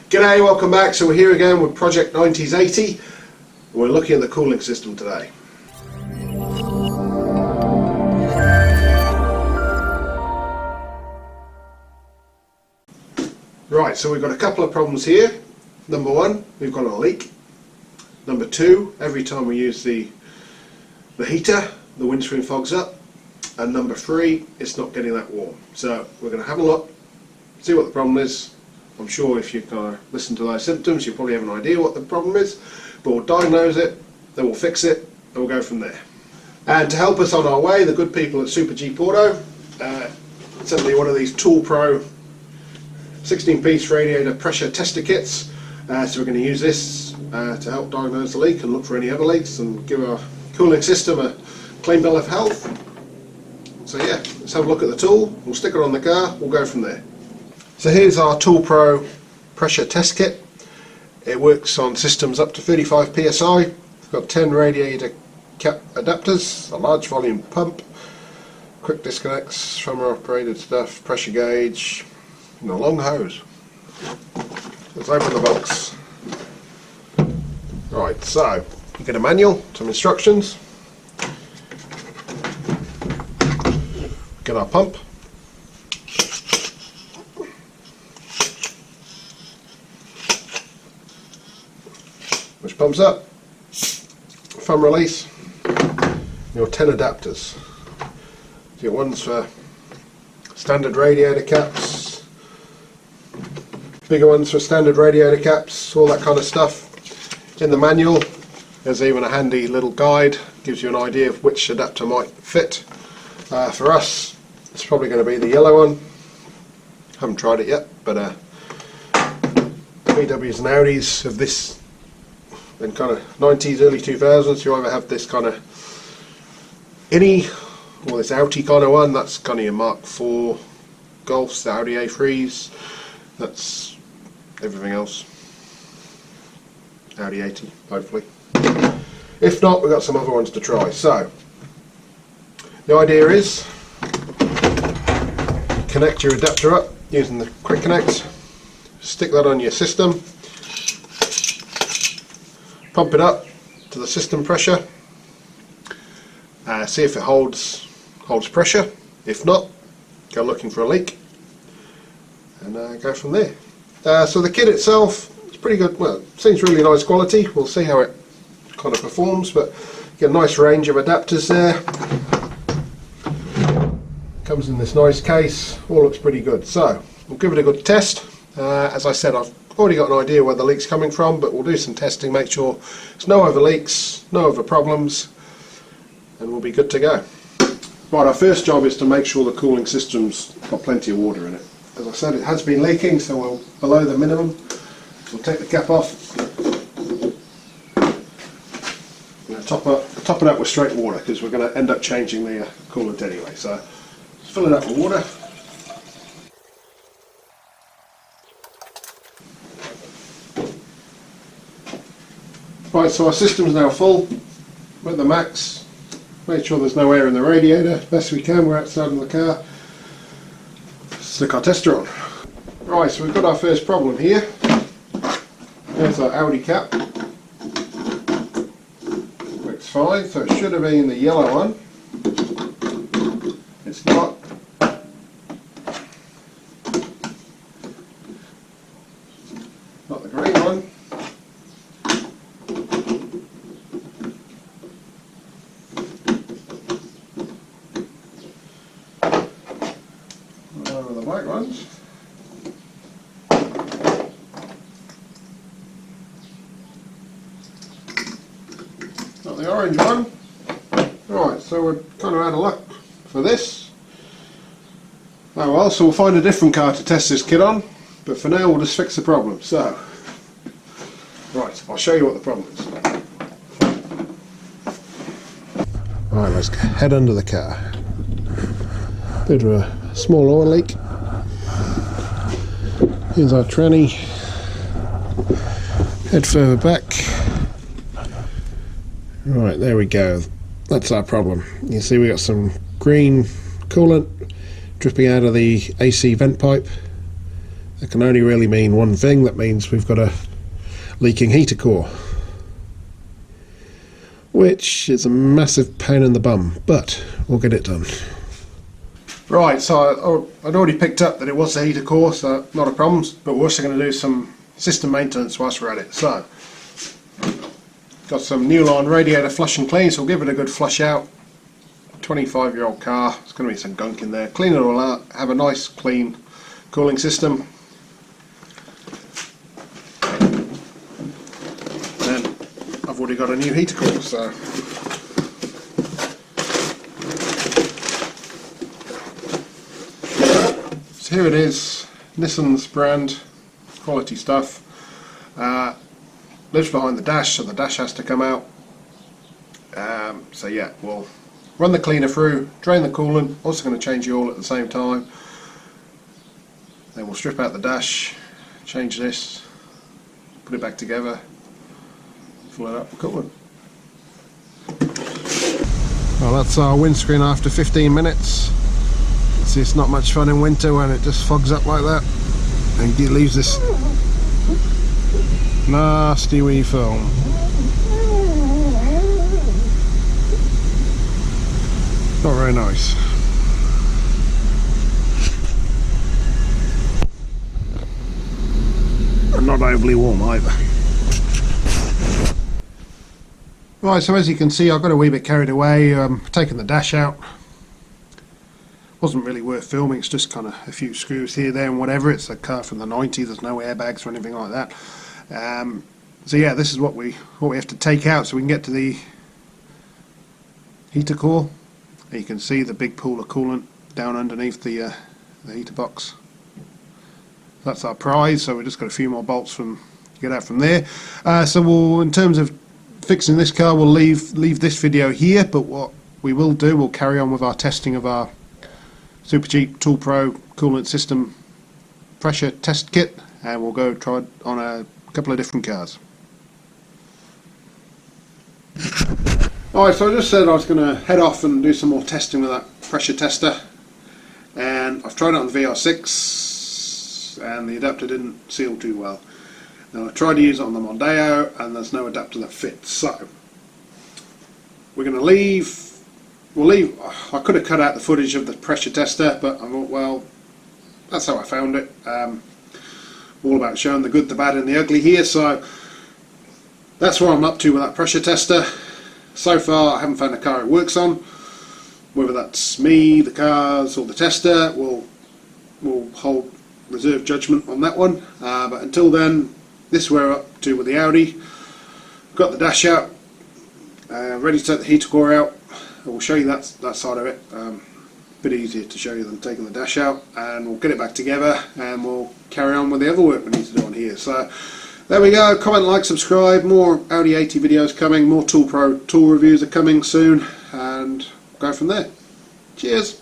G'day, welcome back. So we're here again with Project 90s80. We're looking at the cooling system today. Right, so we've got a couple of problems here. Number one, we've got a leak. Number two, every time we use the heater, the windscreen fogs up. And number three, it's not getting that warm. So we're going to have a look, see what the problem is. I'm sure if you kind of listen to those symptoms, you probably have an idea what the problem is, but we'll diagnose it, then we'll fix it, and we'll go from there. And to help us on our way, the good people at Supercheap Auto sent me one of these Toolpro 16-piece radiator pressure tester kits. So we're going to use this to help diagnose the leak and look for any other leaks and give our cooling system a clean bill of health. So yeah, let's have a look at the tool, we'll stick it on the car, we'll go from there. So here's our Toolpro pressure test kit. It works on systems up to 35 psi. It's got 10 radiator cap adapters, a large volume pump, quick disconnects, thermal operated stuff, pressure gauge, and a long hose. Let's open the box. Right, so you get a manual, some instructions. Get our pump. Which pumps up, thumb release, your 10 adapters. So your ones for standard radiator caps, bigger ones for standard radiator caps, all that kind of stuff. In the manual there's even a handy little guide, gives you an idea of which adapter might fit. For us it's probably going to be the yellow one. Haven't tried it yet, but VWs and Audis of this in kind of 90s, early 2000s, you either have this kind of innie or this outie kind of one. That's kind of your Mark IV Golfs, the Audi A3s. That's everything else. Audi 80, hopefully. If not, we've got some other ones to try. So the idea is connect your adapter up using the quick connect, stick that on your system, pump it up to the system pressure, see if it holds pressure. If not, go looking for a leak and go from there. So the kit itself is pretty good. Well, it seems really nice quality. We'll see how it kind of performs, but you get a nice range of adapters there. Comes in this nice case, all looks pretty good. So we'll give it a good test. As I said, I've already got an idea where the leak's coming from, but we'll do some testing, make sure there's no other leaks, no other problems, and we'll be good to go. Right, our first job is to make sure the cooling system's got plenty of water in it. As I said, it has been leaking, so we're below the minimum. We'll take the cap off. Top it up with straight water, because we're going to end up changing the coolant anyway. So let's fill it up with water. Right, so our system's now full. We're at the max. Make sure there's no air in the radiator. Best we can, we're outside in the car. Stick our tester on. Right, so we've got our first problem here. There's our Audi cap. Works fine, so it should have been the yellow one. It's not. Not the green one. The black ones. Not the orange one. Right, so we're kind of out of luck for this. Oh well, so we'll find a different car to test this kit on, but for now we'll just fix the problem. So, right, I'll show you what the problem is. Right, let's head under the car. Bit of a small oil leak. Here's our tranny. Head further back. Right, there we go. That's our problem. You see we got some green coolant dripping out of the AC vent pipe it can only really mean one thing. That means we've got a leaking heater core, which is a massive pain in the bum, but we'll get it done. Right, so I'd already picked up that it was the heater core, so not a problem, but we're also going to do some system maintenance whilst we're at it. So, got some new line radiator flush and clean, so we'll give it a good flush out. 25-year-old car, there's going to be some gunk in there. Clean it all out, have a nice clean cooling system. Then I've already got a new heater core, so here it is, Nissan's brand, quality stuff. Lives behind the dash, so the dash has to come out. So yeah, we'll run the cleaner through, drain the coolant, also going to change the oil at the same time. Then we'll strip out the dash, change this, put it back together, fill it up with coolant. Well, that's our windscreen after 15 minutes. See, it's not much fun in winter when it just fogs up like that and it leaves this nasty wee film. Not very nice. And not overly warm either. Right, so as you can see, I got a wee bit carried away, taking the dash out. Wasn't really worth filming, it's just kind of a few screws here, there and whatever. It's a car from the 90s, there's no airbags or anything like that. So yeah, this is what we have to take out so we can get to the heater core. And you can see the big pool of coolant down underneath the heater box. That's our prize, so we've just got a few more bolts to get out from there. So we'll, in terms of fixing this car, we'll leave this video here, but what we will do, we'll carry on with our testing of our Supercheap Toolpro coolant system pressure test kit, and we'll go try it on a couple of different cars. Alright, so I just said I was going to head off and do some more testing with that pressure tester, and I've tried it on the VR6 and the adapter didn't seal too well. Now I tried to use it on the Mondeo and there's no adapter that fits, so we're going to leave. I could have cut out the footage of the pressure tester, but I thought, well, that's how I found it. All about showing the good, the bad and the ugly here, so that's what I'm up to with that pressure tester. So far I haven't found a car it works on. Whether that's me, the cars or the tester, we'll hold reserve judgment on that one. But until then, this is where we're up to with the Audi. Got the dash out, ready to take the heater core out. We'll show you that side of it. Bit easier to show you than taking the dash out, and we'll get it back together and we'll carry on with the other work we need to do on here. So there we go. Comment, like, subscribe. More Audi 80 videos coming, more Toolpro tool reviews are coming soon, and go from there. Cheers.